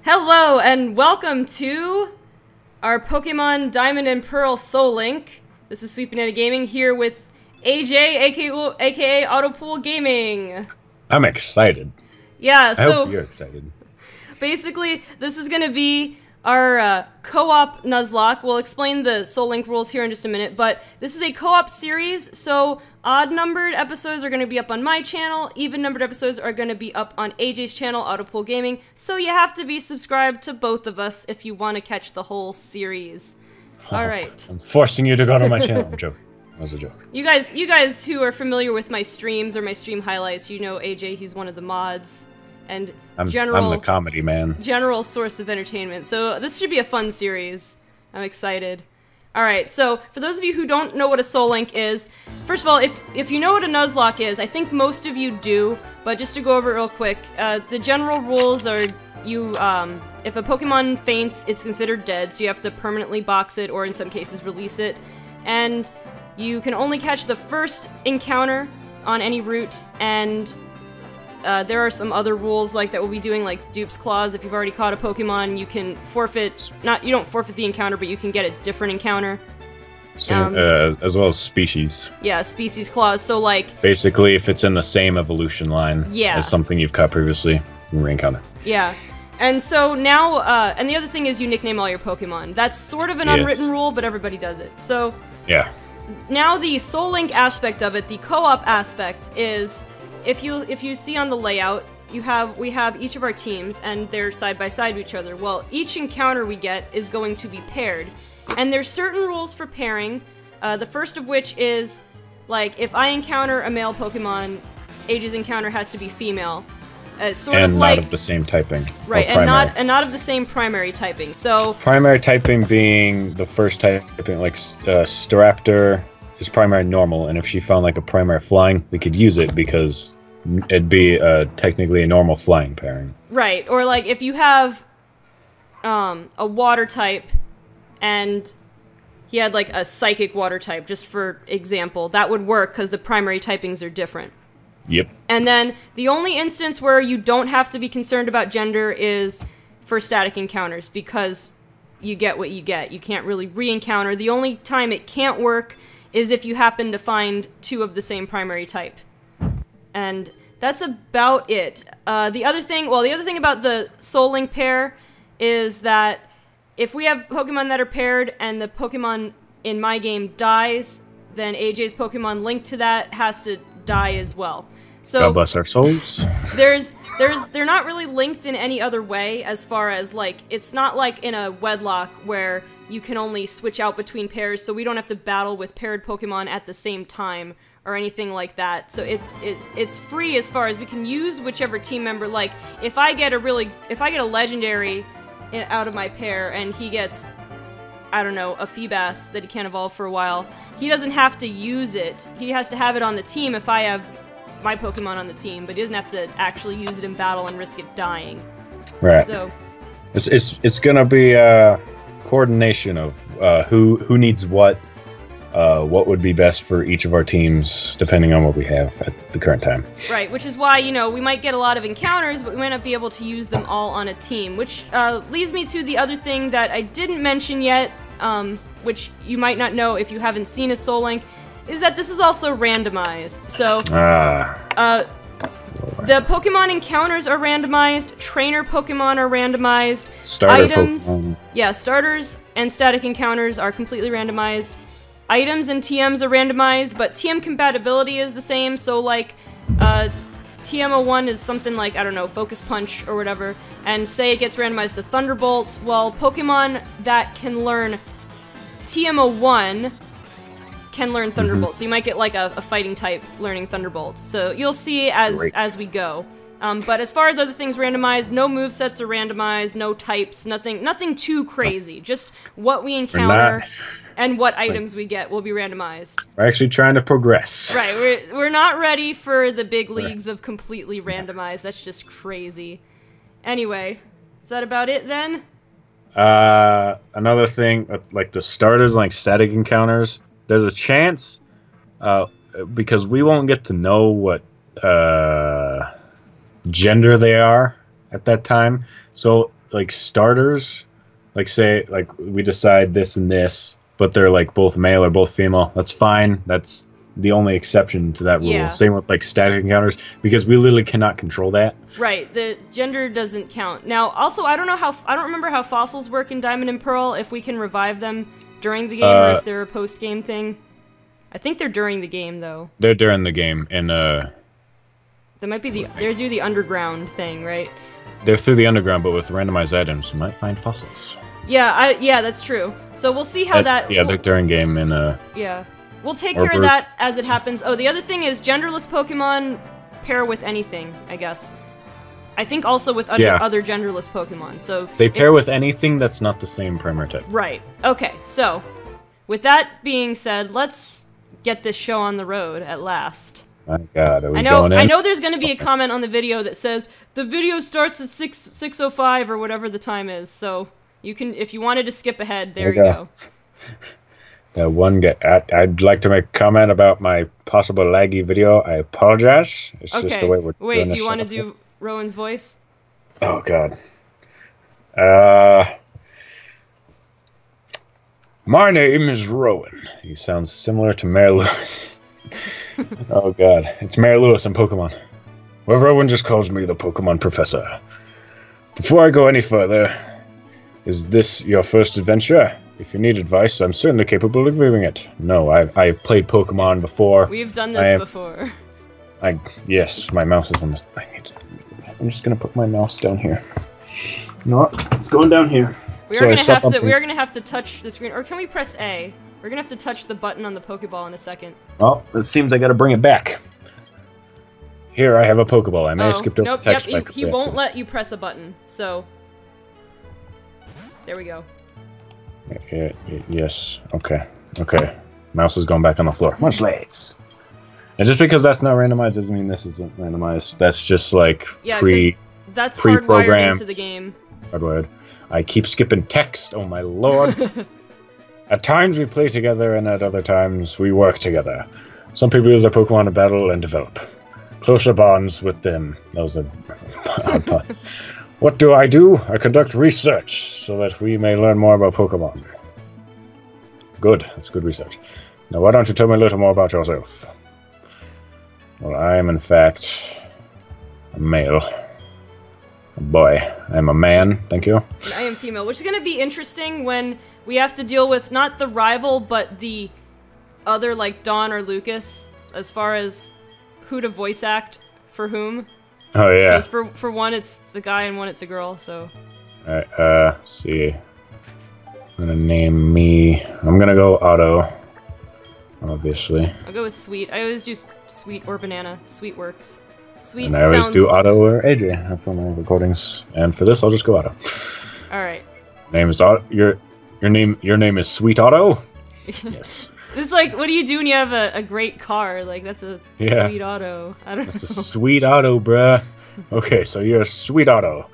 Hello and welcome to our Pokemon Diamond and Pearl Soul Link. This is SweetBananaGaming here with AJ, aka AutoPoolGaming. I'm excited. Yeah, I hope you're excited. Basically, this is going to be our co-op Nuzlocke. We'll explain the Soul Link rules here in just a minute, but this is a co-op series, so odd-numbered episodes are going to be up on my channel, even-numbered episodes are going to be up on AJ's channel, AutoPoolGaming, so you have to be subscribed to both of us if you want to catch the whole series. Alright. I'm forcing you to go to my channel. I'm joking. That was a joke. You guys who are familiar with my streams or my stream highlights, you know AJ, he's one of the mods. And I'm the comedy man. General source of entertainment. So this should be a fun series. I'm excited. Alright, so for those of you who don't know what a Soul Link is, first of all, if you know what a Nuzlocke is, I think most of you do, but just to go over it real quick, the general rules are if a Pokemon faints, it's considered dead, so you have to permanently box it or in some cases release it. And you can only catch the first encounter on any route, and there are some other rules like that we'll be doing, like Dupe's Clause. If you've already caught a Pokemon, you can forfeit, you don't forfeit the encounter, but you can get a different encounter. So, as well as species. Yeah, Species Clause, so like... Basically, if it's in the same evolution line as something you've caught previously, you can re-encounter. Yeah. And so now, and the other thing is you nickname all your Pokemon. That's sort of an unwritten rule, but everybody does it. So... Yeah. Now the Soul Link aspect of it, the co-op aspect, is... If you see on the layout, we have each of our teams, and they're side by side to each other. Well, each encounter we get is going to be paired, and there's certain rules for pairing. The first of which is, like, if I encounter a male Pokemon, AJ's encounter has to be female. Sort of like, not of the same typing. Right, and not of the same primary typing. So primary typing being the first typing, like Staraptor is primary normal, and if she found like a primary flying, we could use it because it'd be technically a normal flying pairing. Right, or like if you have a water type and he had like a psychic water type, just for example, that would work because the primary typings are different. Yep. And then the only instance where you don't have to be concerned about gender is for static encounters, because you get what you get. You can't really re-encounter. The only time it can't work is if you happen to find two of the same primary type. And that's about it. The other thing about the Soul Link pair is that if we have Pokemon that are paired and the Pokemon in my game dies, then AJ's Pokemon linked to that has to die as well. So God bless our souls. They're not really linked in any other way, as far as, like, it's not like in a wedlock where you can only switch out between pairs, so we don't have to battle with paired Pokemon at the same time or anything like that. So it's free as far as we can use whichever team member. Like, if I get a legendary out of my pair and he gets, I don't know, a Feebas that he can't evolve for a while, he doesn't have to use it. He has to have it on the team if I have my Pokemon on the team, but he doesn't have to actually use it in battle and risk it dying. Right. So it's gonna be coordination of who needs what would be best for each of our teams, depending on what we have at the current time. Right, which is why, you know, we might get a lot of encounters, but we might not be able to use them all on a team, which leads me to the other thing that I didn't mention yet, which you might not know if you haven't seen a Soul Link, is that this is also randomized. So, the Pokemon encounters are randomized, trainer Pokemon are randomized, Pokemon. Yeah, starters and static encounters are completely randomized. Items and TMs are randomized, but TM compatibility is the same, so like, TM01 is something like, I don't know, Focus Punch or whatever, and say it gets randomized to Thunderbolt, well, Pokemon that can learn TM01 can learn Thunderbolt, so you might get like a fighting type learning Thunderbolt. So you'll see as we go. But as far as other things randomized, no movesets are randomized, no types, nothing too crazy. Just what we encounter and what items we get will be randomized. We're actually trying to progress. Right, we're not ready for the big leagues of completely randomized. That's just crazy. Anyway, is that about it then? Another thing, like the starters, like static encounters, there's a chance, because we won't get to know what gender they are at that time. So like starters, like say like we decide this and this, but they're like both male or both female, that's fine. That's the only exception to that rule. Yeah. Same with like static encounters, because we literally cannot control that. Right, the gender doesn't count. Now, also, I don't remember how fossils work in Diamond and Pearl, if we can revive them during the game or if they're a post-game thing. I think they're during the game, though. They're during the game, and That might be they're do the underground thing, right? they're through the underground, but with randomized items, you might find fossils. Yeah, yeah, that's true. So we'll see how that... Yeah, they're during game, and Yeah. We'll take care of that as it happens. Oh, the other thing is genderless Pokemon pair with anything, I guess. I think also with other genderless Pokemon. So they pair with anything that's not the same primary type. Right. Okay, so with that being said, let's get this show on the road at last. My God, are we going in? I know there's going to be a comment on the video that says the video starts at 6:05 or whatever the time is. So you can, if you wanted to skip ahead, there you go. That one guy, I'd like to make a comment about my possible laggy video. I apologize. It's just the way we're doing Wait, this. do you want to do Rowan's voice? Oh, God. My name is Rowan. He sounds similar to Mary Lewis. Oh, God. It's Mary Lewis in Pokemon. Well, Rowan just calls me the Pokemon Professor. Before I go any further, is this your first adventure? If you need advice, I'm certainly capable of giving it. No, I've played Pokemon before. We've done this before. Yes, my mouse is on this. I'm just gonna put my mouse down here. You know what? It's going down here. We are gonna have to touch the screen, or can we press A? We're gonna have to touch the button on the Pokeball in a second. Oh, it seems I gotta bring it back. Here, I have a Pokeball. I may have skipped over the text. Yep, he won't let you press a button. So there we go. Yes. Okay. Mouse is going back on the floor. Much late. And just because that's not randomized doesn't mean this isn't randomized. That's just like that's hardwired into the game. Hardwired. I keep skipping text. Oh my lord. At times we play together, and at other times we work together. Some people use their Pokemon to battle and develop closer bonds with them. That was a odd pun. What do? I conduct research so that we may learn more about Pokemon. Good. That's good research. Now, why don't you tell me a little more about yourself? Well, I am, in fact, a male. A boy. I am a man. Thank you. And I am female, which is going to be interesting when we have to deal with not the rival, but the other, like, Dawn or Lucas, as far as who to voice act for whom. Oh, yeah. Because for one, it's a guy, and one, it's a girl, so... Alright, let's see. I'm gonna name me... I'm gonna go Otto. Obviously. I'll go with Sweet. I always do Sweet or Banana. Sweet works. Sweet and I always do Otto or AJ for my recordings. And for this, I'll just go Otto. Alright. Name is Otto. Your name is Sweet Otto? Yes. It's like, what do you do when you have a great car? Like, that's a sweet auto. I don't know. That's a sweet auto, bruh. Okay, so you're a Sweet Otto.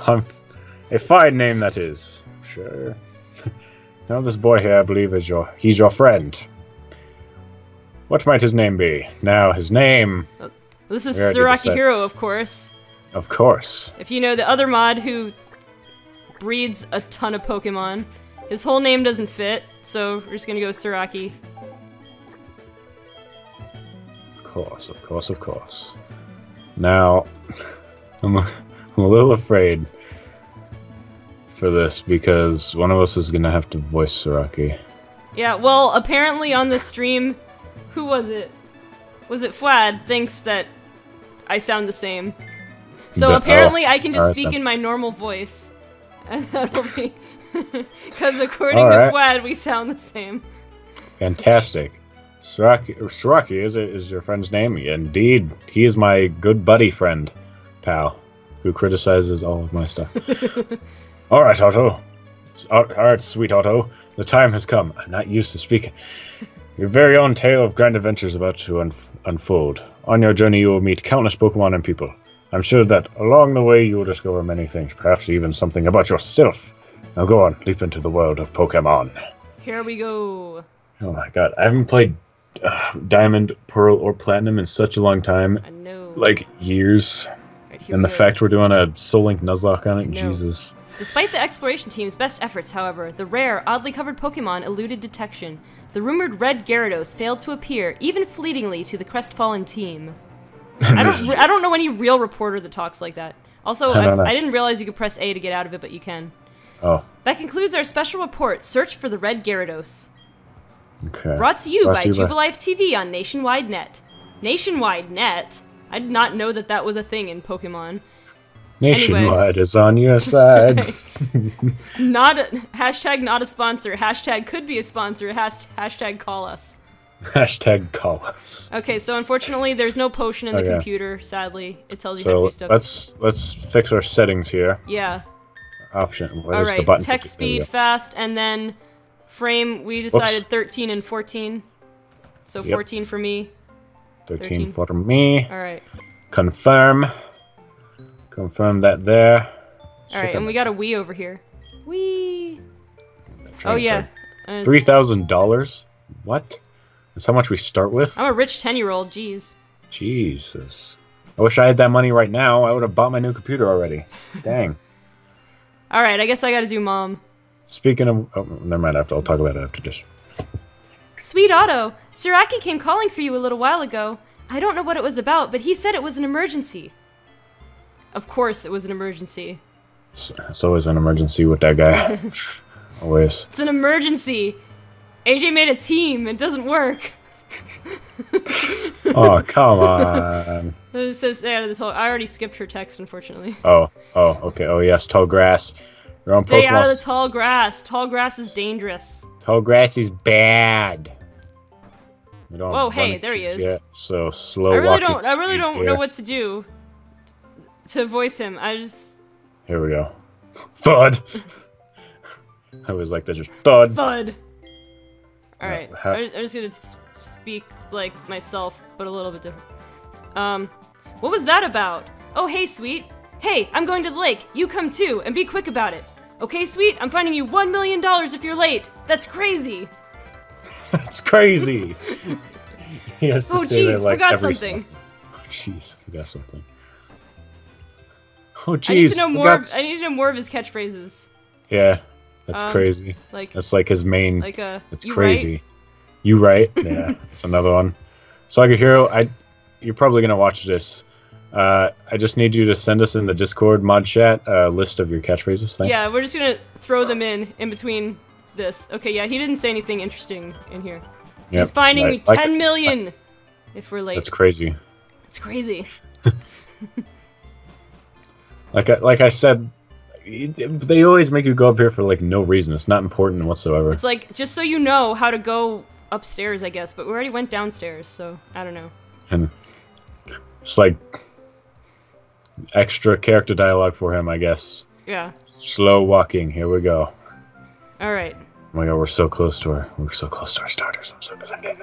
A fine name, that is. Sure. Now this boy here, I believe, he's your friend. What might his name be? Now, his name... This is Suraki Hero, of course. Of course. If you know the other mod who breeds a ton of Pokemon, his whole name doesn't fit, so we're just gonna go Suraki. Of course. Now, I'm a little afraid for this, because one of us is gonna have to voice Suraki. Yeah, well, apparently on the stream, who was it? Was it Fwad thinks that I sound the same. So apparently I can just speak in my normal voice. And that'll be... Because according to Fwad, we sound the same. Fantastic. Suraki is your friend's name? Indeed. He is my good buddy friend, pal, who criticizes all of my stuff. Alright, Otto. Alright, Sweet Otto. The time has come. I'm not used to speaking. Your very own tale of grand adventures about to unfold. On your journey, you will meet countless Pokemon and people. I'm sure that along the way, you will discover many things, perhaps even something about yourself. Now go on, leap into the world of Pokemon. Here we go. Oh my god, I haven't played Diamond, Pearl, or Platinum in such a long time. I know. Like, years. Right, and the fact we're doing a Soul Link Nuzlocke on it, Jesus. Despite the exploration team's best efforts, however, the rare, oddly covered Pokemon eluded detection. The rumored red Gyarados failed to appear, even fleetingly, to the crestfallen team. I don't know any real reporter that talks like that. Also, I didn't realize you could press A to get out of it, but you can. Oh. That concludes our special report, Search for the Red Gyarados. Okay. Brought to you by Jubilife TV on Nationwide Net. Nationwide Net? I did not know that that was a thing in Pokemon. Nationwide is on your side. Hashtag not a sponsor. Hashtag could be a sponsor. Hashtag call us. Hashtag call us. Okay, so unfortunately there's no potion in the computer, sadly. It tells you how to do stuff. Let's fix our settings here. Yeah. Option. Alright, the button text speed, fast, and then frame, we decided 13 and 14. So 14 for me. 13 for me. Alright. Confirm. Confirm that there. Alright, and we got a Wii over here. Wii! Oh yeah. $3,000? What? That's how much we start with? I'm a rich 10-year-old, jeez. Jesus. I wish I had that money right now. I would have bought my new computer already. Dang. Alright, I guess I gotta do Mom. Speaking of... Oh, never mind. I'll talk about it after this. Sweet Otto, Siraki came calling for you a little while ago. I don't know what it was about, but he said it was an emergency. Of course it was an emergency. It's always an emergency with that guy. Always. It's an emergency! AJ made a team, it doesn't work. Oh, come on. It says stay out of the tall... I already skipped her text, unfortunately. Oh, okay. Oh, yes, tall grass. You're on stay out of the tall grass. Tall grass is dangerous. Tall grass is bad. Whoa, hey, there he is. Yet, so slow. I really don't know what to do to voice him. I just... Here we go. Thud! I always like to just thud. Thud! Alright, I'm just gonna speak like myself, but a little bit different. What was that about? Oh, hey, Sweet. Hey, I'm going to the lake. You come too, and be quick about it. Okay, Sweet? I'm finding you $1 million if you're late. That's crazy. That's crazy. Oh, jeez, like forgot something. Oh, jeez, I forgot something. Oh, jeez. I need to know more. I need to know more of his catchphrases. Yeah, that's crazy. Like that's like his main. Like that's crazy. Right? You right? Yeah, it's another one. So, like a hero, you're probably gonna watch this. I just need you to send us in the Discord mod chat a list of your catchphrases. Thanks. Yeah, we're just gonna throw them in between this. Okay, yeah, he didn't say anything interesting in here. Yep, he's finding me 10 million if we're late. That's crazy. That's crazy. Like I said, they always make you go up here for like no reason. It's not important whatsoever. It's like just so you know how to go upstairs, I guess. But we already went downstairs, so I don't know. And it's like extra character dialogue for him, I guess. Yeah. Slow walking. Here we go. All right. Oh my god, we're so close to our starters. I'm so excited.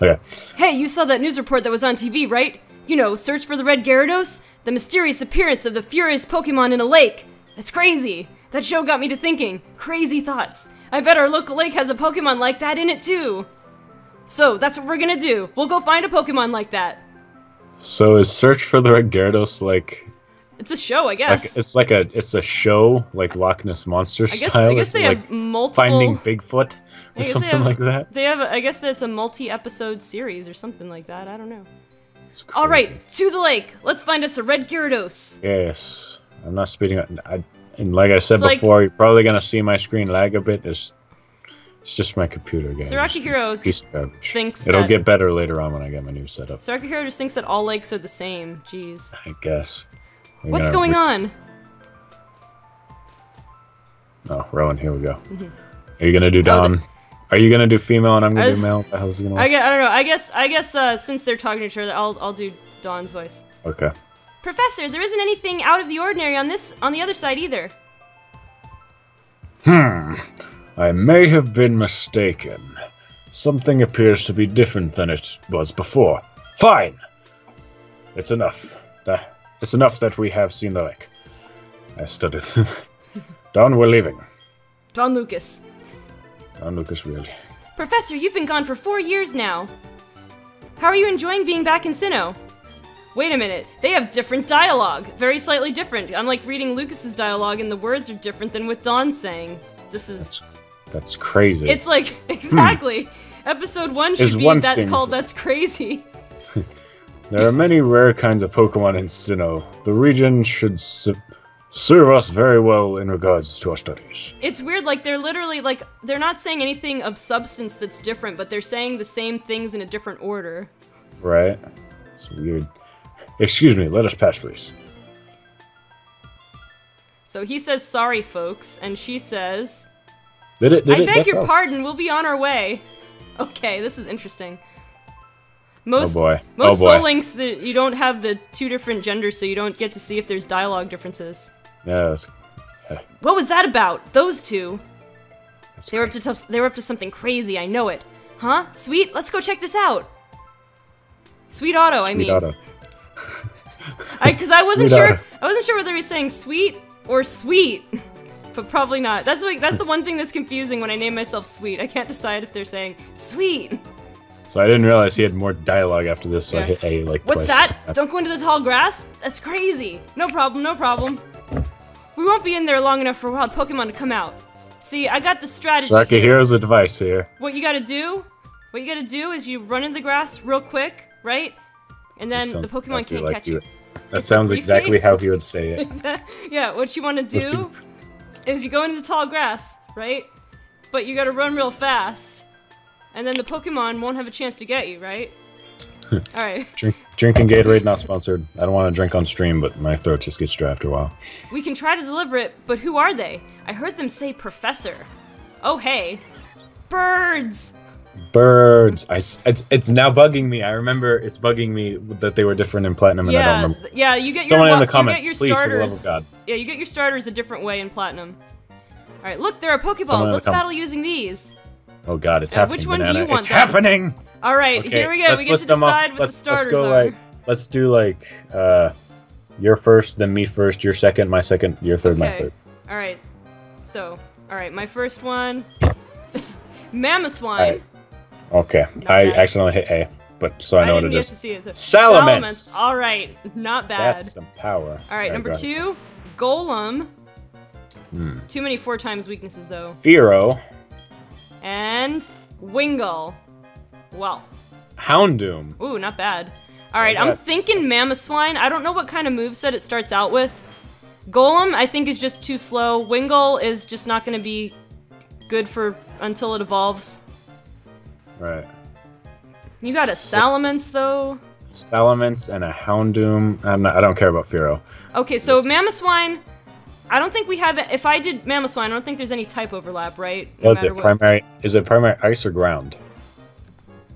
Okay. Hey, you saw that news report that was on TV, right? You know, search for the red Gyarados? The mysterious appearance of the furious Pokemon in a lake. That's crazy. That show got me to thinking. Crazy thoughts. I bet our local lake has a Pokemon like that in it too. So, that's what we're gonna do. We'll go find a Pokemon like that. So is Search for the Red Gyarados like... It's a show, I guess. It's a show, like Loch Ness Monster style. I guess they have multiple... Finding Bigfoot or something like that. They have, I guess that's a multi-episode series or something like that. I don't know. Alright, to the lake. Let's find us a red Gyarados. Yes. I'm not speeding up. And like I said before, you're probably going to see my screen lag a bit. It's just my computer game. Siraki just thinks It'll get better later on when I get my new setup. Siraki just thinks that all lakes are the same. Jeez. I guess. What's going on? Oh, Rowan, here we go. Are you gonna do Dawn? Are you gonna do female and I'm gonna do male? How's it gonna work? I don't know. I guess since they're talking to each other, I'll do Dawn's voice. Okay. Professor, there isn't anything out of the ordinary on the other side either. I may have been mistaken. Something appears to be different than it was before. Fine. It's enough. It's enough that we have seen the lake. I studied. Dawn, we're leaving. Don Lucas. Don Lucas, really. Professor, you've been gone for 4 years now. How are you enjoying being back in Sinnoh? Wait a minute, they have different dialogue. Very slightly different. I'm like reading Lucas's dialogue and the words are different than what Dawn's saying. This is... That's crazy. It's like, exactly. Episode 1 should be that called That's Crazy. There are many rare kinds of Pokemon in Sinnoh. The region should serve us very well in regards to our studies. It's weird, like, they're literally, like, they're not saying anything of substance that's different, but they're saying the same things in a different order. Right. It's weird. Excuse me, let us pass, please. So he says, sorry, folks, and she says... I beg your pardon, we'll be on our way. Okay, this is interesting. Most Soul Links, you don't have the 2 different genders, so you don't get to see if there's dialogue differences. Yeah. What was that about? Those two. They were up to something crazy. I know it. Huh? Sweet. Let's go check this out. Sweet Auto. I mean. Sweet Auto. Because I wasn't sure. I wasn't sure whether he was saying sweet or sweet, but probably not. That's the one thing that's confusing when I name myself Sweet. I can't decide if they're saying sweet. So I didn't realize he had more dialogue after this, so I hit A like What's twice. that? Don't go into the tall grass? That's crazy. No problem, no problem. We won't be in there long enough for wild Pokemon to come out. See, I got the strategy. Here's advice here. What you gotta do is you run in the grass real quick, right? And then the Pokemon can't catch you. That sounds exactly how he would say it. Yeah, what you want to do is you go into the tall grass, right? But you gotta run real fast. And then the Pokemon won't have a chance to get you, right? Alright. Drinking Gatorade, not sponsored. I don't want to drink on stream, but my throat just gets dry after a while. We can try to deliver it, but who are they? I heard them say Professor. Oh, hey. Birds! Birds! It's now bugging me. I remember it's bugging me that they were different in Platinum, and I don't remember. Yeah, you get Someone in the comments, you get your please, starters. for the love of God. Yeah, you get your starters a different way in Platinum. Alright, look, there are Pokeballs. Let's battle using these. Oh god, it's happening. Which one do you want? It's happening! Alright, okay, here we go. We get to decide what the starters are. Let's do like, you're first, then me first, you're second, my second, you're third, my third. Alright. So, alright, my first one. Mamoswine. Right. Okay, I accidentally hit A, but so I know what it is. To see it, so. Salamence! Alright, not bad. That's some power. Alright, number 2, Golem. Too many 4 times weaknesses, though. Fearow. And Wingull. Well. Houndoom. Ooh, not bad. Alright, I'm thinking Mamoswine. I don't know what kind of moveset it starts out with. Golem, I think, is just too slow. Wingull is just not going to be good for until it evolves. Right. You got a Salamence, though. Salamence and a Houndoom. I don't care about Fearow. Okay, so Mamoswine, I don't think we have it. If I did Mamoswine, I don't think there's any type overlap, right? No is it primary? Is it primary ice or ground?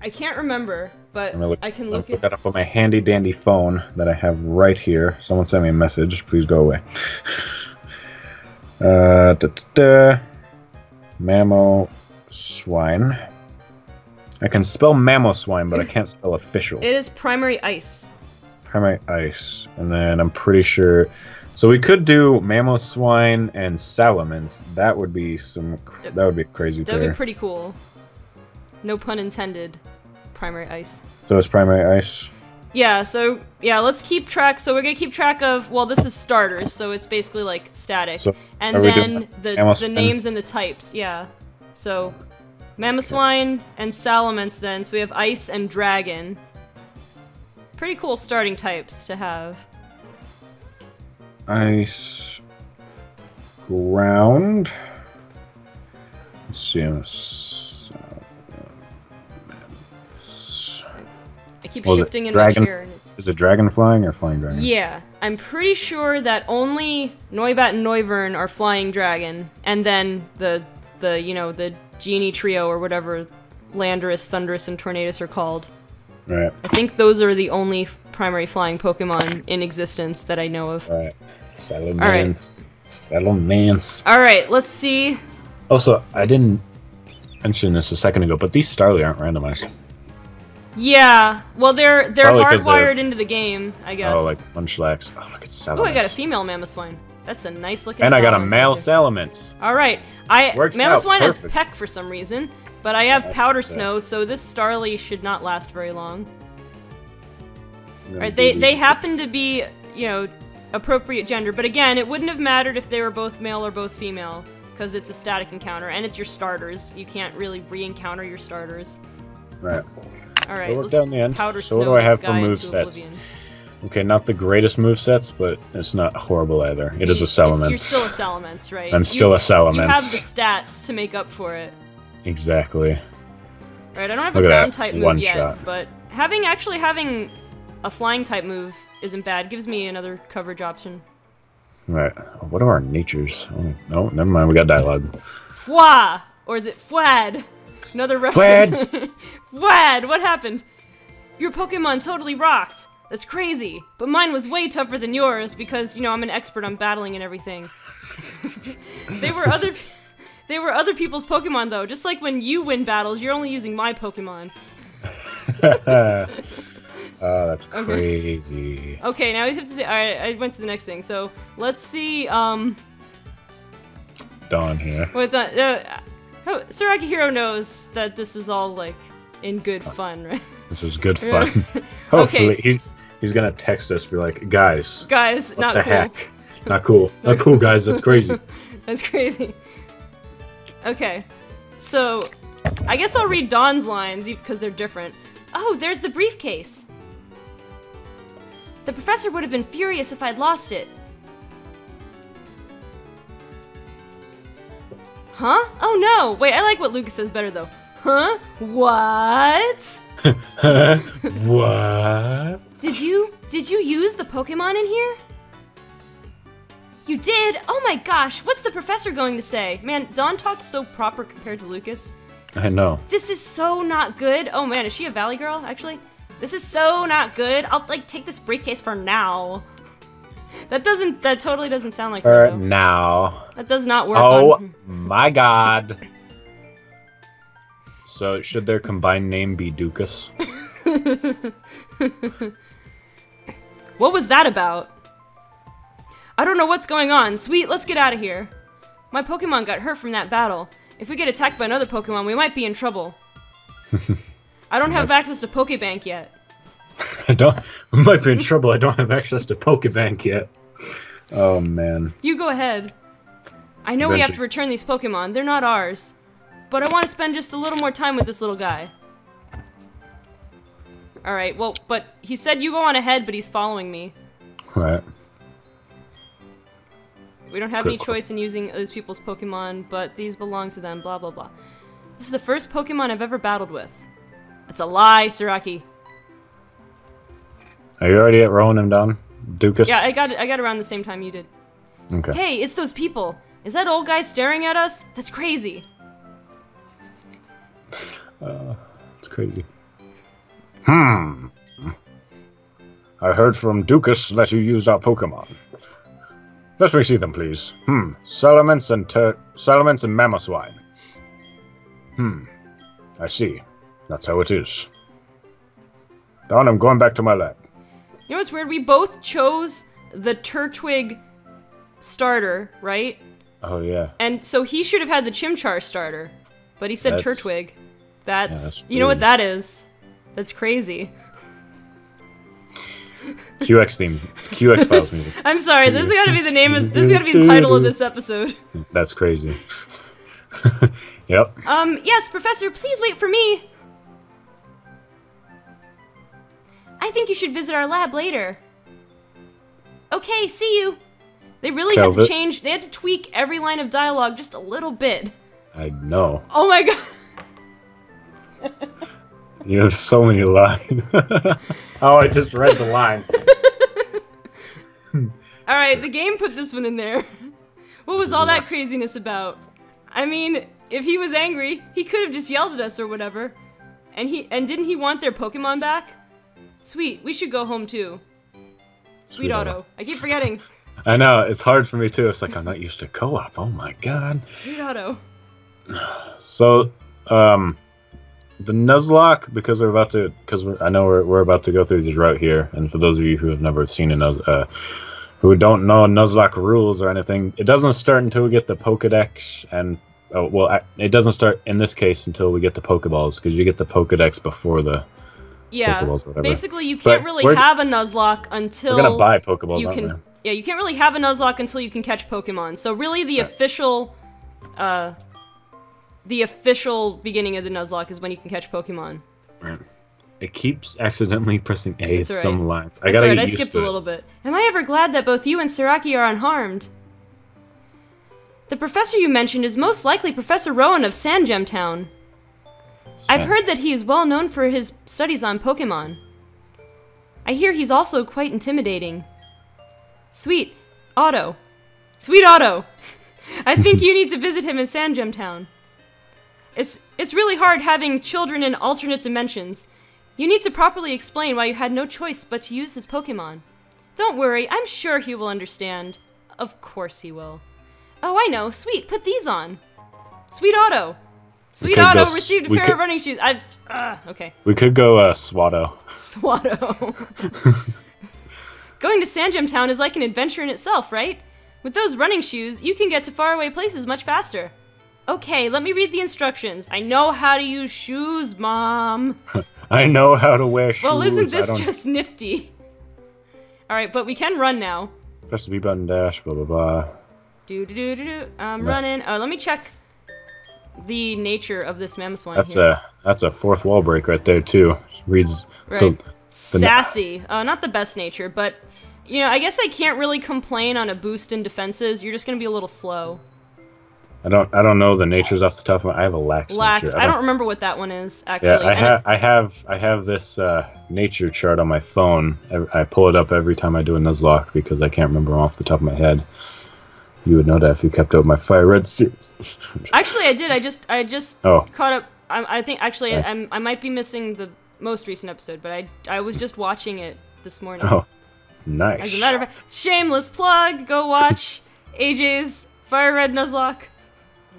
I can't remember, but I can look that up on my handy dandy phone that I have right here. Someone sent me a message. Please go away. Mamoswine. I can spell Mamoswine, but I can't spell official. It is primary ice. Primary ice, and then I'm pretty sure. So we could do Mamoswine and Salamence. That would be That would be a crazy pair. That'd be pretty cool. No pun intended. Primary ice. So it's primary ice. Yeah. So yeah, let's keep track. So we're gonna keep track of. Well, this is starters, so it's basically like static, so and then the names and the types. Yeah. So Mamoswine and Salamence. Then so we have ice and dragon. Pretty cool starting types to have. Ice, ground. Let's see. I keep shifting in my chair, and it's. Is it dragon flying or flying dragon? Yeah, I'm pretty sure that only Noibat and Noivern are flying dragon, and then the genie trio or whatever Landorus, Thundurus, and Tornadus are called. Right. I think those are the only primary flying Pokemon in existence that I know of. Right. Salamence. Salamence. Alright, let's see. Also, I didn't mention this a second ago, but these Starly aren't randomized. Yeah, well they're hardwired into the game, I guess. Oh, like Munchlax. Oh, look at Salamence. Oh, I got a female Mamoswine. That's a nice looking. And I got a male Salamence. Alright, Mamoswine has Peck for some reason. But I have Powder Snow, so this Starly should not last very long. Right, they happen to be, you know, appropriate gender, but again, it wouldn't have mattered if they were both male or both female, because it's a static encounter, and it's your starters. You can't really re-encounter your starters. Right. Alright, let's down the end. powder so what snow do I have this for guy move into sets? oblivion. Okay, not the greatest move sets, but it's not horrible either. It is a Salamence. You're still a Salamence, right? I'm still a Salamence. You have the stats to make up for it. Exactly. Right, I don't have Look a at ground that, type move one yet, shot. but actually having a flying type move isn't bad. Gives me another coverage option. Right. What are our natures? Oh, no, never mind. We got dialogue. Fwa! Or is it Fwad? Another reference. Fwad! What happened? Your Pokemon totally rocked. That's crazy. But mine was way tougher than yours because, you know, I'm an expert on battling and everything. They were other people's Pokemon though. Just like when you win battles, you're only using my Pokemon. Oh, that's crazy. Okay, now we have to say. Alright, I went to the next thing. So let's see. Dawn here. What's on? Sir Akihiro knows that this is all like in good fun, right? This is good fun. Hopefully, okay. he's gonna text us, be like, guys, what not the cool. heck? Not cool. Not cool, guys. That's crazy. That's crazy. Okay, so I guess I'll read Dawn's lines because they're different. Oh, there's the briefcase. The professor would have been furious if I'd lost it. Huh? Oh no! Wait, I like what Lucas says better though. Huh? What? What? Did you use the Pokemon in here? You did? Oh my gosh, what's the professor going to say? Man, Dawn talks so proper compared to Lucas. I know. This is so not good. Oh man, is she a Valley girl, actually? This is so not good. I'll, like, take this briefcase for now. That totally doesn't sound like her, though. Now. That does not work Oh, my god. So, should their combined name be Dukas? What was that about? I don't know what's going on. Sweet, let's get out of here. My Pokemon got hurt from that battle. If we get attacked by another Pokemon, we might be in trouble. I don't have access to Pokebank yet. We might be in trouble. I don't have access to Pokebank yet. Oh, man. You go ahead. I know we have to return these Pokemon. They're not ours. But I want to spend just a little more time with this little guy. Alright, well, but he said you go on ahead, but he's following me. Right. We don't have any choice in using those people's Pokemon, but these belong to them, blah blah blah. This is the first Pokemon I've ever battled with. It's a lie, Saraki. Are you already at rowing him down, Dukas? Yeah, I got around the same time you did. Okay. Hey, it's those people. Is that old guy staring at us? That's crazy. It's crazy. I heard from Dukas that you used our Pokemon. Let me see them, please. Salamence and Mamoswine. I see. That's how it is. Dawn, I'm going back to my lab. You know what's weird? We both chose the Turtwig starter, right? Oh, yeah. And so he should have had the Chimchar starter. But he said Turtwig. That's you know weird. what that is. That's crazy. QX theme. QX Files music. I'm sorry, this has got to be the name of this has got to be the title of this episode. That's crazy. Yep. Yes, Professor, please wait for me. I think you should visit our lab later. Okay, see you. They really had to change, they had to tweak every line of dialogue just a little bit. I know. Oh my god. You have so many lines. Oh, I just read the line. Alright, the game put this one in there. What was all that craziness about? I mean, if he was angry, he could have just yelled at us or whatever. And didn't he want their Pokemon back? Sweet, we should go home too. Sweet Auto. I keep forgetting. I know, it's hard for me too. It's like I'm not used to co-op. Oh my god. Sweet Auto. So, the Nuzlocke, because I know we're about to go through this route here, and for those of you who have never seen who don't know Nuzlocke rules or anything, it doesn't start until we get the Pokedex, and it doesn't start in this case until we get the Pokeballs, because you get the Pokedex before the Yeah, Pokeballs, whatever. basically you can't really have a Nuzlocke until... We're gonna buy Pokeballs, you can. aren't we? Yeah, you can't really have a Nuzlocke until you can catch Pokemon. So really the official beginning of the Nuzlocke is when you can catch Pokemon. Right. It keeps accidentally pressing A at some lines. I skipped a little bit. Am I ever glad that both you and Saraki are unharmed? The professor you mentioned is most likely Professor Rowan of Sandgem Town. I've heard that he is well known for his studies on Pokemon. I hear he's also quite intimidating. Sweet Otto. I think you need to visit him in Sandgem Town. It's really hard having children in alternate dimensions. You need to properly explain why you had no choice but to use his Pokemon. Don't worry, I'm sure he will understand. Of course he will. Oh, I know. Sweet, put these on. Sweet Otto. Sweet Otto received a pair of running shoes. Okay. We could go Swatto. Swatto. Going to Sandgem Town is like an adventure in itself, right? With those running shoes, you can get to faraway places much faster. Okay, let me read the instructions. I know how to use shoes, Mom. I know how to wear shoes. Well, isn't this just nifty? Alright, but we can run now. Press the B button dash, blah, blah, blah. Running. Oh, let me check the nature of this Mamoswine That's a fourth wall break right there, too. Reads... Right. Sassy. Not the best nature, but... You know, I guess I can't really complain on a boost in defenses. You're just gonna be a little slow. I don't know the natures off the top of my... I have a lax nature. I don't remember what that one is, actually. Yeah, I have this nature chart on my phone. I pull it up every time I do a Nuzlocke because I can't remember them off the top of my head. You would know that if you kept up my Fire Red series. Actually, I did. I just caught up. I think actually I might be missing the most recent episode, but I was just watching it this morning. Oh, nice. As a matter of fact, shameless plug. Go watch AJ's Fire Red Nuzlocke.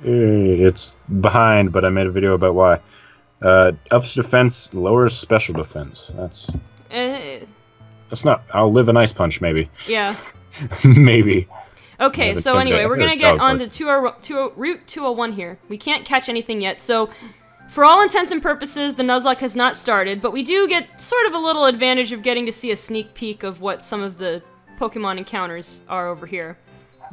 It's behind, but I made a video about why. Ups defense, lowers special defense. That's not. I'll live an ice punch, maybe. Yeah. Maybe. Okay, so anyway, we're gonna get on to Route 201 here. We can't catch anything yet, so for all intents and purposes, the Nuzlocke has not started, but we do get sort of a little advantage of getting to see a sneak peek of what some of the Pokemon encounters are over here.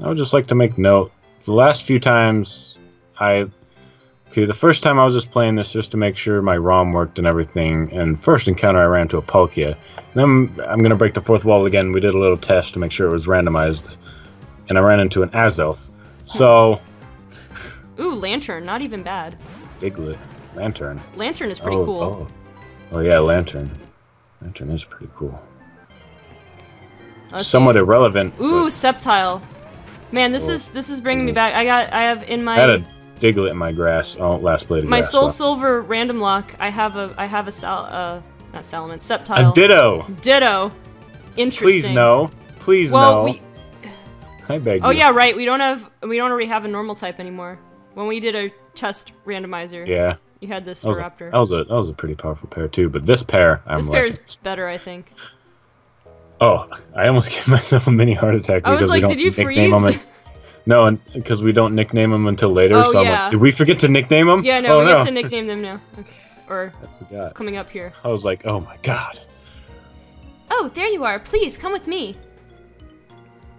I would just like to make note, the last few times the first time I was just playing this just to make sure my ROM worked and everything, and first encounter I ran into a Palkia. Then I'm gonna break the fourth wall again. We did a little test to make sure it was randomized, and I ran into an Azelf. So... Ooh, Lantern, not even bad. Diglett. Lantern. Lantern is pretty cool. Oh yeah, Lantern. Lantern is pretty cool. Somewhat irrelevant. Ooh, Sceptile. Man, this is bringing me back. I have in my... I had a Diglett in my grass. Oh, last blade of my grass. Soul Silver random lock. I have a not Salamence, Sceptile. A Ditto. Ditto. Interesting. Please no. Please no. I beg you. Oh yeah, right. We don't already have a normal type anymore. When we did a test randomizer. Yeah. You had this Staraptor. That was a pretty powerful pair too, but this pair This pair is better, I think. Oh, I almost gave myself a mini heart attack because we don't did you nickname freeze? them. No, because we don't nickname them until later. Oh, so I'm like, did we forget to nickname them? Yeah, no, we get to nickname them now. Or coming up here. I was like, oh my god. Oh, there you are. Please come with me.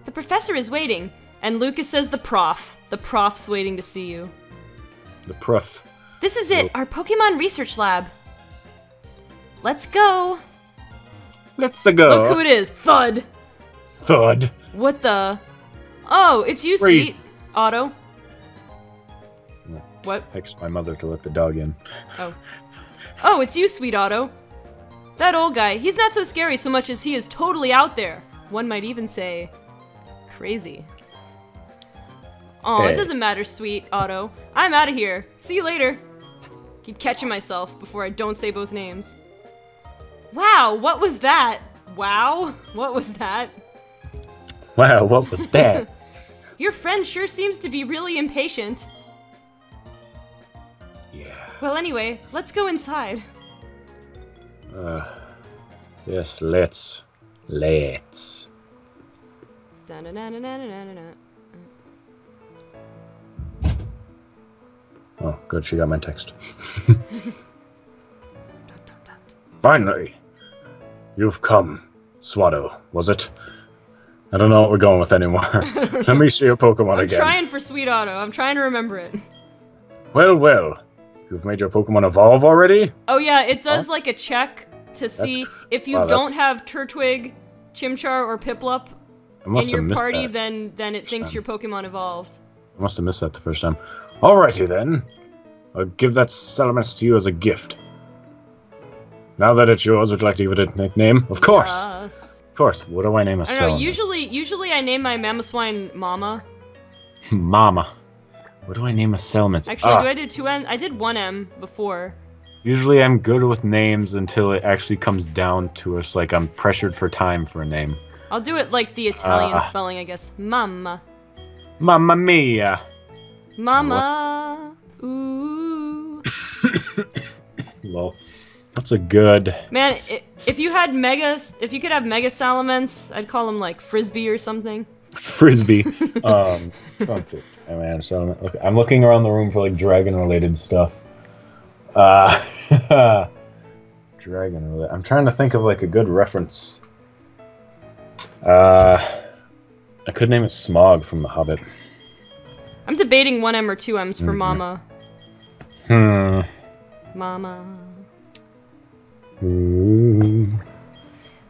The professor is waiting, and Lucas says the prof. The prof's waiting to see you. The prof. This is it, our Pokemon research lab. Let's go. Let's go. Look who it is. Thud. Thud. What the? Oh, it's you, Sweet Otto. What? Text my mother to let the dog in. Oh. Oh, it's you, Sweet Otto. That old guy, he's not so scary so much as he is totally out there. One might even say, crazy. Oh, It doesn't matter, Sweet Otto. I'm out of here. See you later. Keep catching myself before I don't say both names. Wow, what was that? Wow, what was that? Wow, what was that? Your friend sure seems to be really impatient. Yeah. Well, anyway, let's go inside. Yes, let's. Oh, good, she got my text. Finally! You've come. Swado, was it? I don't know what we're going with anymore. Let me see your Pokemon again. I'm trying for Sweet Auto. I'm trying to remember it. Well, well. You've made your Pokemon evolve already? Oh yeah, it does like a check to see if you don't have Turtwig, Chimchar, or Piplup in your party, then it thinks your Pokemon evolved. I must have missed that the first time. Alrighty then. I'll give that Salamence to you as a gift. Now that it's yours, would you like to give it a nickname? Of course! Yes. Of course. What do I name a Salamence? I don't know, usually I name my Mamoswine Mama. Mama. What do I name a Salamence? Actually, do I do 2M? I did 1M before. Usually I'm good with names until it actually comes down to us, like I'm pressured for time for a name. I'll do it like the Italian spelling, I guess. Mamma. Mamma mia! Mama! Ooh. Lol. That's a good... Man, if you could have Mega Salamence, I'd call him like Frisbee or something. Frisbee. Don't do it. Oh, man, Salamence. Look, I'm looking around the room for like dragon-related stuff. Dragon-related. I'm trying to think of like a good reference. I could name it Smog from The Hobbit. I'm debating 1M or 2Ms for Mama. Mama. I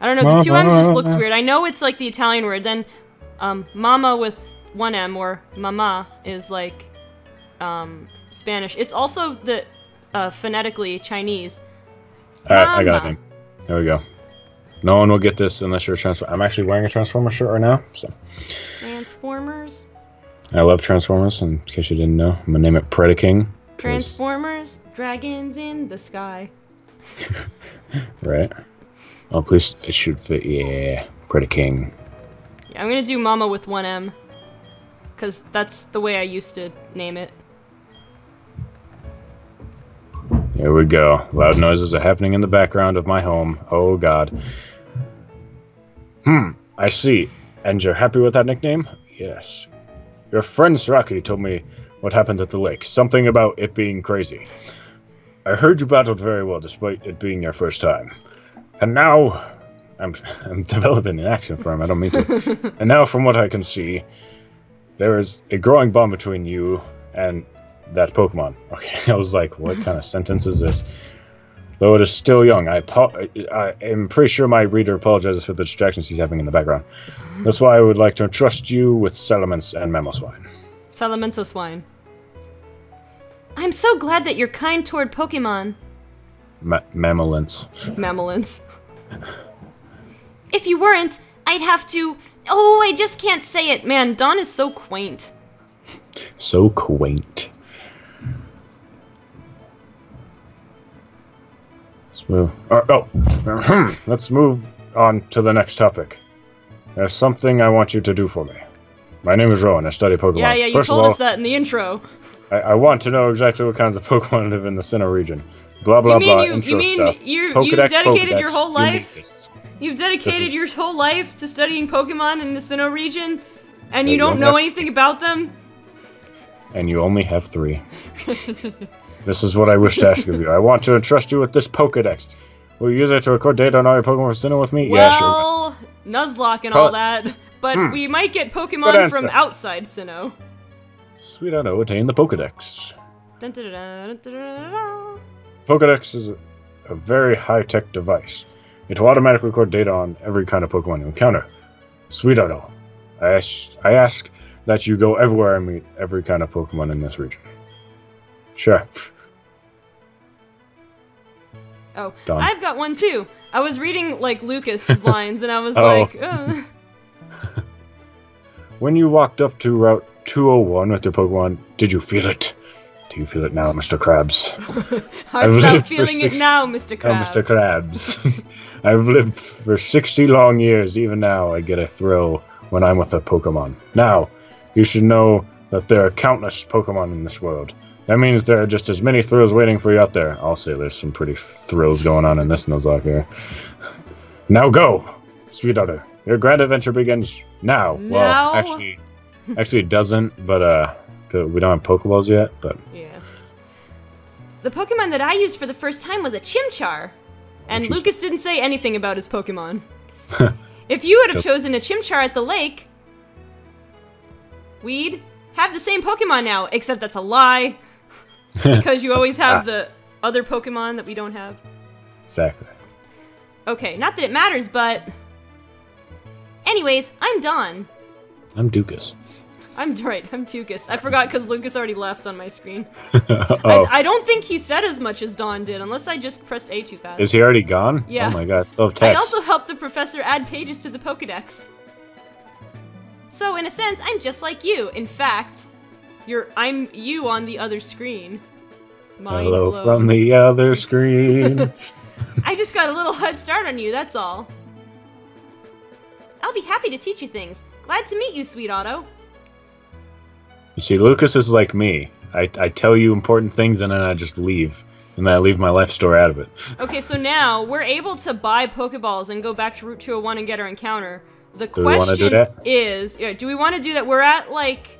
don't know, the 2M's just looks weird. I know it's like the Italian word, then Mama with 1M or Mama is like Spanish. It's also the phonetically Chinese. Alright, I got it. There we go. No one will get this unless you're a Transformer. I'm actually wearing a Transformer shirt right now, so. Transformers? I love Transformers, in case you didn't know. I'm gonna name it Predaking. Transformers, dragons in the sky. Right. Oh, please, it should fit. Yeah, Predaking. Yeah, I'm gonna do Mama with 1M. Because that's the way I used to name it. Here we go. Loud noises are happening in the background of my home. Oh, God. I see. And you're happy with that nickname? Yes. Your friend Sraki told me what happened at the lake. Something about it being crazy. I heard you battled very well, despite it being your first time. And now... I'm developing an action for him, I don't mean to. And now, from what I can see, there is a growing bond between you and that Pokemon. Okay, I was like, what kind of sentence is this? Though it is still young, I am pretty sure my reader apologizes for the distractions he's having in the background. That's why I would like to entrust you with Salamence and Mamoswine. Salamence-o-swine. I'm so glad that you're kind toward Pokemon. Mammalence. Mammalence. If you weren't, I'd have to... Oh, I just can't say it. Man, Dawn is so quaint. So quaint. Let's move on to the next topic. There's something I want you to do for me. My name is Rowan, I study Pokemon. Yeah, you told us that in the intro. I want to know exactly what kinds of Pokemon live in the Sinnoh region. Blah, blah, blah, intro stuff. You've dedicated your whole life? You've dedicated your whole life to studying Pokemon in the Sinnoh region? And you don't know anything about them? And you only have 3. This is what I wish to ask of you. I want to entrust you with this Pokedex. Will you use it to record data on all your Pokemon for Sinnoh with me? Well, yeah, sure. Nuzlocke and all that. But we might get Pokemon from outside Sinnoh. Sweet Auto, attain the Pokedex. Dun, dun, dun, dun, dun, dun, dun. Pokedex is a very high-tech device. It will automatically record data on every kind of Pokemon you encounter. Sweet Auto, I ask that you go everywhere and meet every kind of Pokemon in this region. Sure. Oh, done. I've got one too. I was reading like Lucas's lines and I was like, When you walked up to Route 201 with your Pokemon, did you feel it? Do you feel it now, Mr. Krabs? Heart's not feeling it now, Mr. Krabs. Oh, Mr. Krabs. I've lived for 60 long years. Even now, I get a thrill when I'm with a Pokemon. Now, you should know that there are countless Pokemon in this world. That means there are just as many thrills waiting for you out there. I'll say there's some pretty thrills going on in this Nuzlocke here. Now go, Sweet Auto. Your grand adventure begins now. Well, actually it doesn't, but we don't have Pokeballs yet, but... Yeah. The Pokemon that I used for the first time was a Chimchar. And Lucas didn't say anything about his Pokemon. If you would have chosen a Chimchar at the lake, we'd have the same Pokemon now, except that's a lie. Because you always have the other Pokemon that we don't have. Exactly. Okay, not that it matters, but... Anyways, I'm Dawn. I'm Dukas. I'm Dukas. I forgot because Lucas already left on my screen. Oh. I don't think he said as much as Dawn did, unless I just pressed A too fast. Is he already gone? Yeah. Oh my god, still have text. I also helped the professor add pages to the Pokedex. So, in a sense, I'm just like you. In fact, I'm you on the other screen. Mind Hello blown. from the other screen. I just got a little head start on you, that's all. I'll be happy to teach you things. Glad to meet you, Sweet Otto. You see, Lucas is like me. I tell you important things and then I just leave. And then I leave my life story out of it. Okay, so now we're able to buy Pokeballs and go back to Route 201 and get our encounter. The Do we want to do question that? is, do we want to do that? We're at like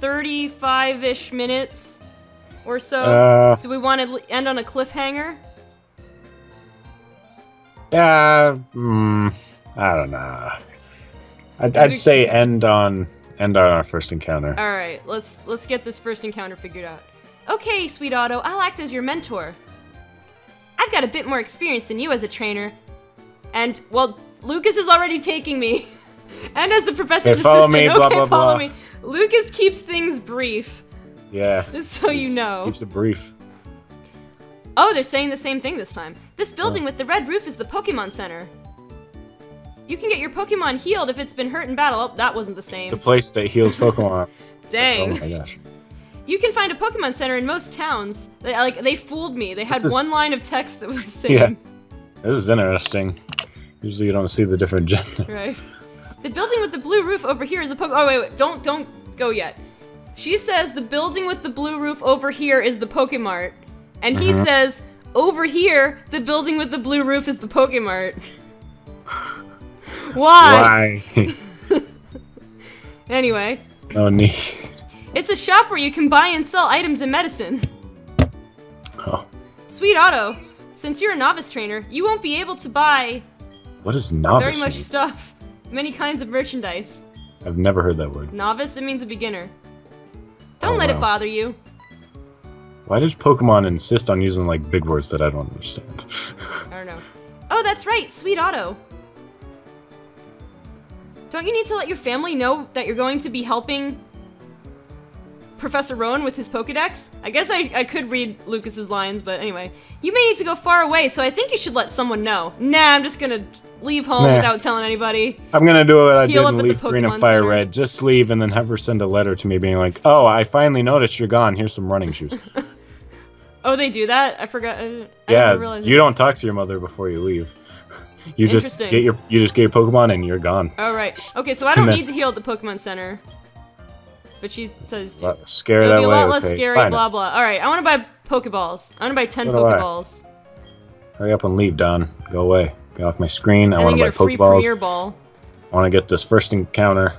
35-ish minutes or so. Do we want to end on a cliffhanger? Yeah, I don't know. I'd say end on our first encounter. All right, let's get this first encounter figured out. Okay, Sweet Otto, I'll act as your mentor. I've got a bit more experience than you as a trainer. And, well, Lucas is already taking me. And as the professor's follow assistant, me, blah, okay, blah, follow blah. me. Lucas keeps things brief. Yeah. Just so you know. Keeps it brief. Oh, they're saying the same thing this time. This building with the red roof is the Pokemon Center. You can get your Pokemon healed if it's been hurt in battle. Oh, that wasn't the same. It's the place that heals Pokemon. Dang. Oh my gosh. You can find a Pokemon Center in most towns. They fooled me. They had one line of text that was the same. Yeah. This is interesting. Usually you don't see the different gender. Right. The building with the blue roof over here is a Oh, wait. Don't go yet. She says the building with the blue roof over here is the Pokemart. And he says, over here, the building with the blue roof is the Pokemart. Why? Anyway. No need. It's a shop where you can buy and sell items and medicine. Oh. Sweet Otto, since you're a novice trainer, you won't be able to buy What is novice very much mean? stuff. Many kinds of merchandise. I've never heard that word. Novice, it means a beginner. Don't let it bother you. Why does Pokemon insist on using like big words that I don't understand? I don't know. Oh, that's right, Sweet Otto. Don't you need to let your family know that you're going to be helping Professor Rowan with his Pokedex? I guess I could read Lucas's lines, but anyway. You may need to go far away, so I think you should let someone know. Nah, I'm just gonna leave home without telling anybody. I'm gonna do what I did Heal and up at leave the Green and Pokemon Fire Center. Red. Just leave and then have her send a letter to me being like, oh, I finally noticed you're gone. Here's some running shoes. Oh, they do that? I forgot. I Yeah, didn't realize you don't talk to your mother before you leave. You just get your Pokemon and you're gone. Oh, right. Okay, so I don't need to heal at the Pokemon Center. But she says Scare it'll that be a way. lot less okay, scary, fine. blah blah. Alright, I wanna buy Pokeballs. I wanna buy 10 So do I. Pokeballs. Hurry up and leave, Don. Go away. Get off my screen. I And want then to get buy a free Pokeballs. Premier Ball. I want to get this first encounter.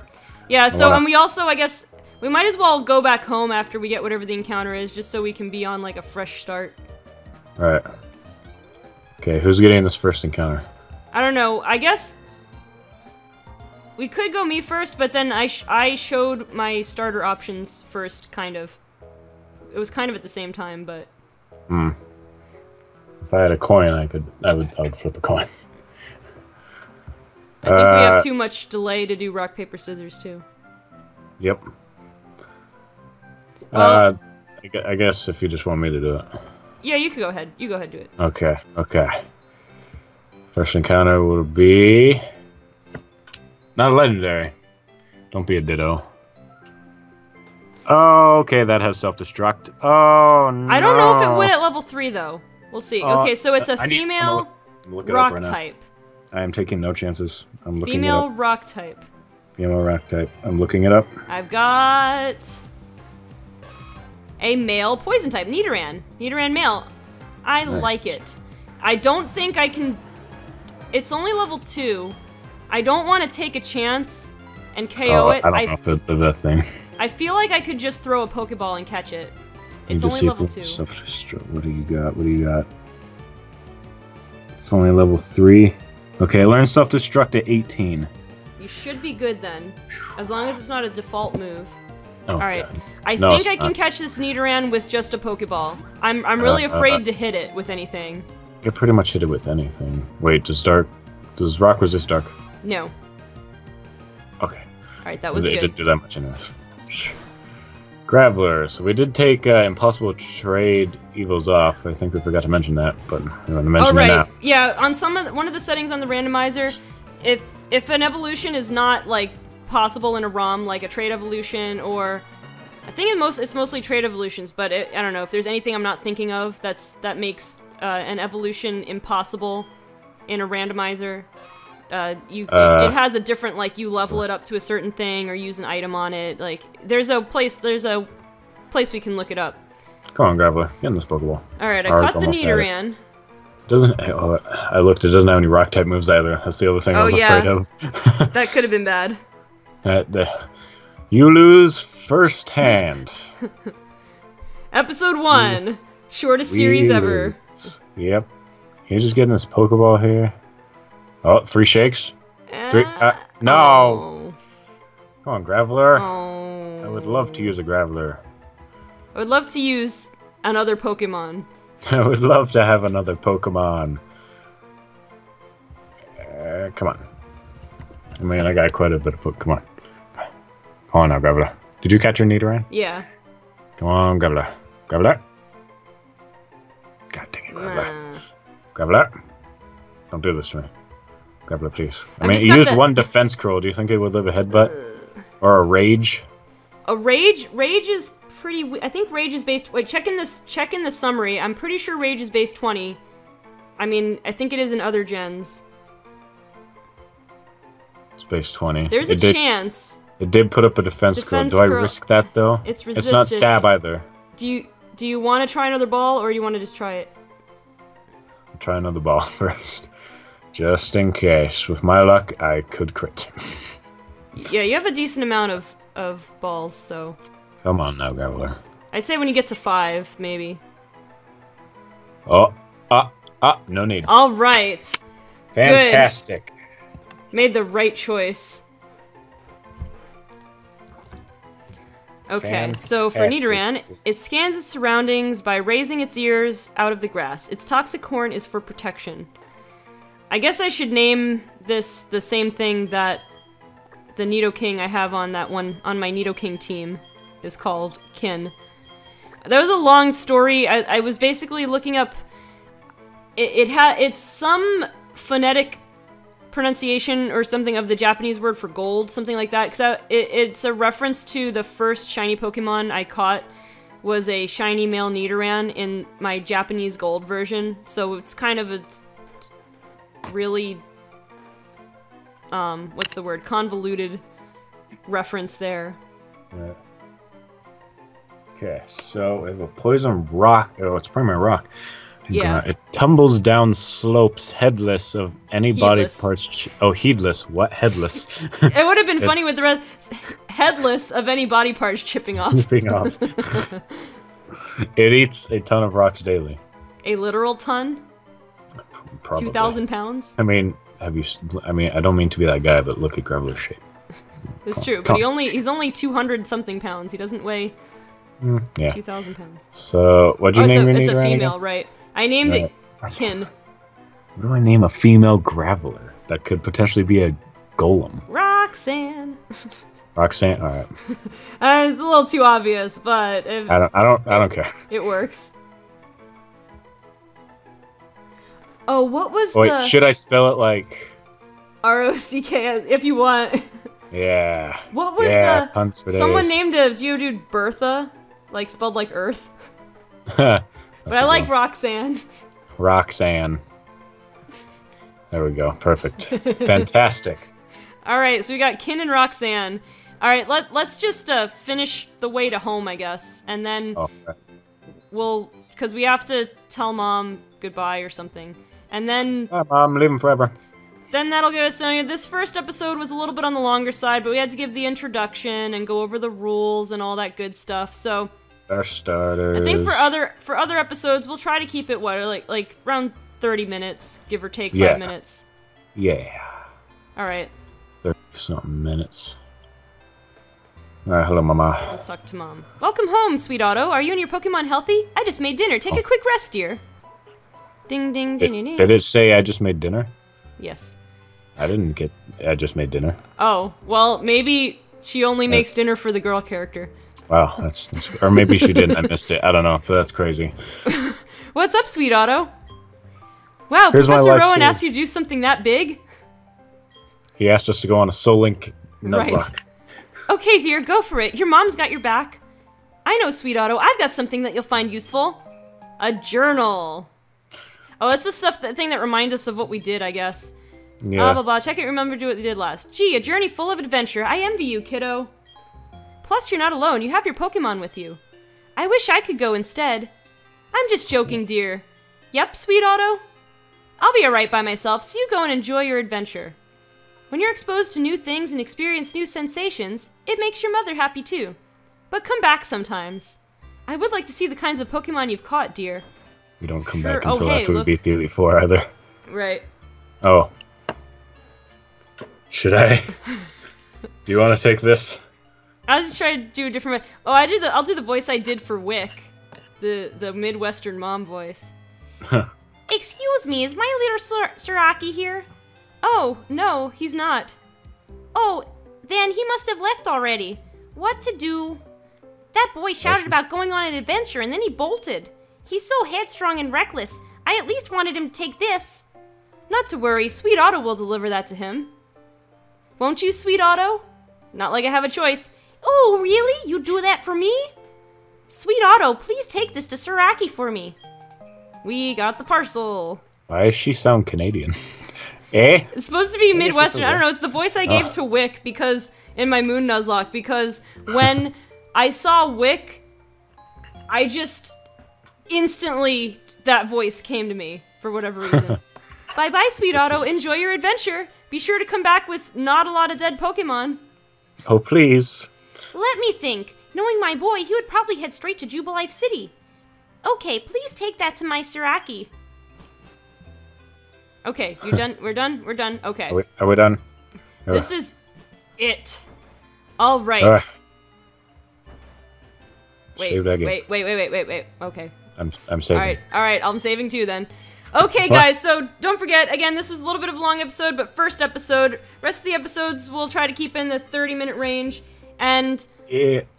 Yeah, so and we also, I guess, we might as well go back home after we get whatever the encounter is, just so we can be on like a fresh start. Alright. Okay, who's getting this first encounter? I don't know, I guess we could go me first, but then I showed my starter options first, kind of. It was kind of at the same time, but... If I had a coin, I would flip a coin. I think we have too much delay to do rock, paper, scissors, too. Yep. Well, I guess if you just want me to do it. Yeah, you could go ahead. You go ahead, do it. Okay, okay. First encounter will be... Not a legendary. Don't be a Ditto. Oh, okay, that has self-destruct. Oh, no. I don't know if it would at level 3, though. We'll see. Okay, so it's a female rock type. I am taking no chances. I'm looking it Female up. rock type. Female rock type. I'm looking it up. I've got a male poison type, Nidoran. Nidoran male. I like it. I don't think I can... It's only level 2. I don't want to take a chance and KO it. I don't know if it's the best thing. I feel like I could just throw a Pokeball and catch it. It's Just only see level if 2. What do you got? What do you got? It's only level 3. Okay, learn self-destruct at 18. You should be good then, as long as it's not a default move. Oh, Alright, God. I think I can catch this Nidoran with just a Pokeball. I'm really afraid to hit it with anything. You can pretty much hit it with anything. Wait, does Rock resist Dark? No. Okay. Alright, that was good. It didn't do that much enough. Graveler. So we did take Impossible Trade Evils off. I think we forgot to mention that, but we want to mention it now. Yeah, on one of the settings on the randomizer, if an evolution is not like possible in a ROM, like a trade evolution, or I think it's mostly trade evolutions, but I don't know if there's anything I'm not thinking of that makes an evolution impossible in a randomizer. It has a different, like, you level it up to a certain thing or use an item on it. Like, there's a place we can look it up. Come on, Graveler, get in this Pokeball. Alright, I caught the Nidoran. I looked, it doesn't have any rock type moves either. That's the other thing I was afraid of. That could have been bad. You lose first hand. Episode 1. Shortest series ever. Yep. You're just getting this Pokeball here. Oh, 3 shakes. 3. No! Oh. Come on, Graveler. Oh. I would love to use a Graveler. I would love to use another Pokemon. I would love to have another Pokemon. Come on. I mean, I got quite a bit of Pokemon. Come on. Come on now, Graveler. Did you catch your Nidoran? Yeah. Come on, Graveler. Graveler. God dang it, Graveler. Graveler. Don't do this to me. Graveler, please. I mean, you used 1 defense curl. Do you think it would live a headbutt? Or a rage? A rage? Rage is pretty... I think rage is based... Wait, check in the summary. I'm pretty sure rage is base 20. I mean, I think it is in other gens. It's base 20. There's a chance. It did put up a defense curl. Do I risk that, though? It's resisted. It's not stab either. Do you want to try another ball, or do you want to just try it? I'll try another ball first. Just in case. With my luck, I could crit. Yeah, you have a decent amount of balls, so... Come on now, Graveler. I'd say when you get to 5, maybe. Oh, no need. Alright. Fantastic. Good. Made the right choice. Okay, fantastic. So for Nidoran, it scans its surroundings by raising its ears out of the grass. Its toxic horn is for protection. I guess I should name this the same thing that the Nidoking I have on my Nidoking team is called Kin. That was a long story. I was basically looking up... It's some phonetic pronunciation or something of the Japanese word for gold, something like that. Because it's a reference to the first shiny Pokemon I caught was a shiny male Nidoran in my Japanese gold version. So it's kind of a really, what's the word? Convoluted reference there. Right. Okay, so we have a poison rock. Oh, it's primary rock. Yeah. It tumbles down slopes headless of any body parts. Oh, heedless. What? Headless. It would have been funny with the rest. Headless of any body parts chipping off. Chipping off. It eats a ton of rocks daily. A literal ton? Probably. 2,000 pounds? I mean, I don't mean to be that guy, but look at Graveler's shape. It's true, but he's only 200-something pounds. He doesn't weigh 2,000 pounds. So, what'd you name your Nidoran? It's a female, right? I named it Kin. What do I name a female Graveler? That could potentially be a golem. Roxanne. Roxanne? Alright. It's a little too obvious, but... I don't care. It works. Oh, what was Wait, should I spell it like... R-O-C-K, if you want. Yeah. What was the... Punts for someone days. named a Geodude Bertha, like spelled like Earth. But I like Roxanne. Roxanne. There we go. Perfect. Fantastic. Alright, so we got Kin and Roxanne. Alright, let's just finish the way to home, I guess. And then we'll... Because we have to tell Mom goodbye or something. And then... Bye, Mom. I'm leaving forever. Then that'll give us... this first episode was a little bit on the longer side, but we had to give the introduction and go over the rules and all that good stuff, so... Our starters. I think for other episodes, we'll try to keep it, like around 30 minutes, give or take 5 minutes. Yeah. Alright. 30-something minutes. Alright, hello, Mama. Let's talk to Mom. Welcome home, Sweet Otto. Are you and your Pokemon healthy? I just made dinner. Take a quick rest, dear. Ding, ding, ding, ding, ding. Did it say I just made dinner? Yes. I didn't get... I just made dinner. Oh, well, maybe she only makes dinner for the girl character. Wow, that's... Or maybe she didn't. I missed it. I don't know, but that's crazy. What's up, Sweet Otto? Wow, Here's Professor Rowan asked you to do something that big? He asked us to go on a Soul Link Nuzlocke. Right. Okay, dear, go for it. Your mom's got your back. I know, Sweet Otto. I've got something that you'll find useful. A journal. Oh, that's the thing that reminds us of what we did, I guess. Yeah. Blah, blah, blah. Check it, remember, do what we did last. Gee, a journey full of adventure. I envy you, kiddo. Plus, you're not alone. You have your Pokemon with you. I wish I could go instead. I'm just joking, dear. Yep, Sweet Otto. I'll be alright by myself, so you go and enjoy your adventure. When you're exposed to new things and experience new sensations, it makes your mother happy too. But come back sometimes. I would like to see the kinds of Pokemon you've caught, dear. We don't come back until after we beat the Elite Four, either. Right. Oh. Should I? Do you want to take this? I was just trying to do a different way. Oh, I'll do the voice I did for Wick. The Midwestern mom voice. Excuse me, is my little Suraki here? Oh, no, he's not. Oh, then he must have left already. What to do? That boy shouted about going on an adventure and then he bolted. He's so headstrong and reckless. I at least wanted him to take this. Not to worry, Sweet Otto will deliver that to him. Won't you, Sweet Otto? Not like I have a choice. Oh, really? You do that for me? Sweet Otto, please take this to Suraki for me. We got the parcel. Why does she sound Canadian? Eh? It's supposed to be Midwestern. I don't know. It's the voice I gave to Wick because in my Moon Nuzlocke. Because when I saw Wick, I just instantly that voice came to me for whatever reason. Bye bye, Sweet Otto. Enjoy your adventure. Be sure to come back with not a lot of dead Pokemon. Oh, please. Let me think. Knowing my boy, he would probably head straight to Jubilife City. Okay, please take that to my Suraki. Okay, you done? We're done? We're done? Okay. Are we done? This is it. All right. Wait. Okay. I'm saving. All right, I'm saving too then. Okay, guys, so don't forget, again, this was a little bit of a long episode, but first episode. Rest of the episodes we'll try to keep in the 30-minute range. And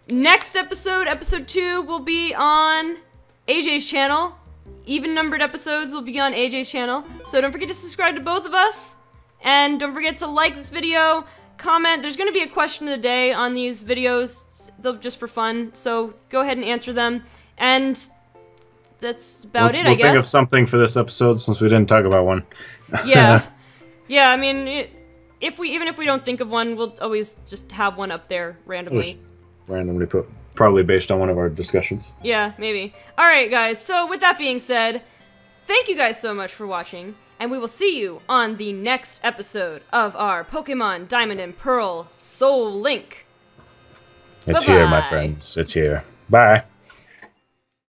next episode, episode 2, will be on AJ's channel. Even-numbered episodes will be on AJ's channel. So don't forget to subscribe to both of us. And don't forget to like this video, comment. There's going to be a question of the day on these videos, just for fun. So go ahead and answer them. And that's about it, I guess. We'll think of something for this episode since we didn't talk about one. Yeah. Yeah, I mean, even if we don't think of one, we'll always just have one up there randomly. Just randomly put, probably based on one of our discussions. Yeah, maybe. Alright, guys, so with that being said, thank you guys so much for watching, and we will see you on the next episode of our Pokemon Diamond and Pearl Soul Link. It's here, my friends. It's here. Bye.